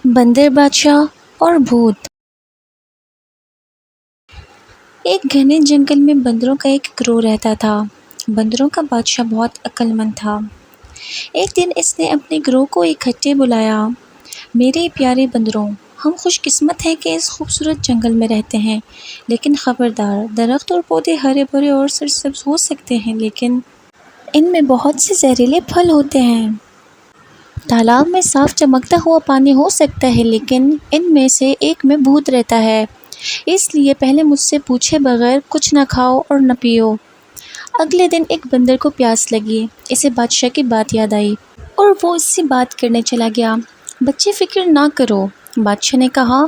بندر بادشاہ اور بھوت۔ ایک گھنے جنگل میں بندروں کا ایک گروہ رہتا تھا۔ بندروں کا بادشاہ بہت عقل مند تھا۔ ایک دن اس نے اپنے گروہ کو اکٹھے بلایا۔ میرے پیارے بندروں، ہم خوش قسمت ہیں کہ اس خوبصورت جنگل میں رہتے ہیں، لیکن خبردار، درخت اور پودے ہرے بھرے اور سرسبز ہو سکتے ہیں، لیکن ان میں بہت سے زہریلے پھل ہوتے ہیں۔ تالاب میں صاف چمکتا ہوا پانی ہو سکتا ہے، لیکن ان میں سے ایک میں بھوت رہتا ہے۔ اس لیے پہلے مجھ سے پوچھے بغیر کچھ نہ کھاؤ اور نہ پیو۔ اگلے دن ایک بندر کو پیاس لگی۔ اسے بادشاہ کی بات یاد آئی اور وہ اس سے بات کرنے چلا گیا۔ بچے فکر نہ کرو، بادشاہ نے کہا،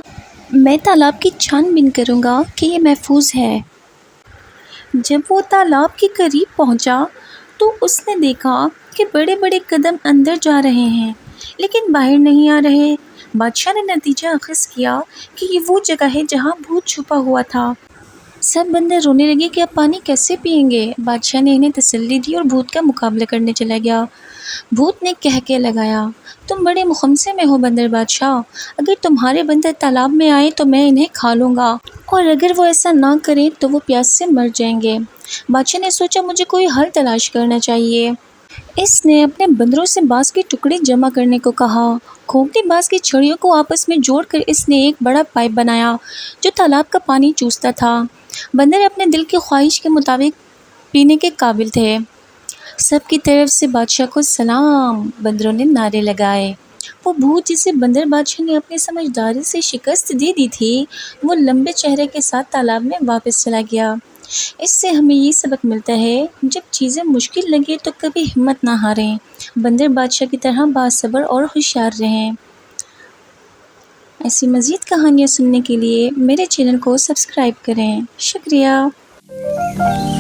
میں تالاب کی چھان بین کروں گا کہ یہ محفوظ ہے۔ جب وہ تالاب کے قریب پہنچا تو اس نے دیکھا کہ بڑے بڑے قدم اندر جا رہے ہیں، لیکن باہر نہیں آ رہے۔ بادشاہ نے نتیجہ اخذ کیا کہ یہ وہ جگہ ہے جہاں بھوت چھپا ہوا تھا۔ سب بندر رونے لگے کہ اب پانی کیسے پئیں گے۔ بادشاہ نے انہیں تسلی دی اور بھوت کا مقابلہ کرنے چلا گیا۔ بھوت نے کہکے لگایا، تم بڑے مخمصے میں ہو بندر بادشاہ، اگر تمہارے بندر تالاب میں آئے تو میں انہیں کھا لوں گا، اور اگر وہ ایسا نہ کریں تو وہ پیاس سے مر جائیں گے۔ بادشاہ نے سوچا مجھے کوئی حل تلاش کرنا چاہیے۔ اس نے اپنے بندروں سے بانس کے ٹکڑے جمع کرنے کو کہا۔ کھوکھلی بانس کی چھڑیوں کو آپس میں جوڑ کر اس نے ایک بڑا پائپ بنایا جو تالاب کا پانی چوستا تھا۔ بندر اپنے دل کی خواہش کے مطابق پینے کے قابل تھے۔ سب کی طرف سے بادشاہ کو سلام، بندروں نے نعرے لگائے۔ وہ بھوت جسے بندر بادشاہ نے اپنی سمجھداری سے شکست دے دی تھی، وہ لمبے چہرے کے ساتھ تالاب میں واپس چلا گیا۔ اس سے ہمیں یہ سبق ملتا ہے، جب چیزیں مشکل لگے تو کبھی ہمت نہ ہاریں، بندر بادشاہ کی طرح باصبر اور ہوشیار رہیں۔ ایسی مزید کہانیاں سننے کے لیے میرے چینل کو سبسکرائب کریں۔ شکریہ۔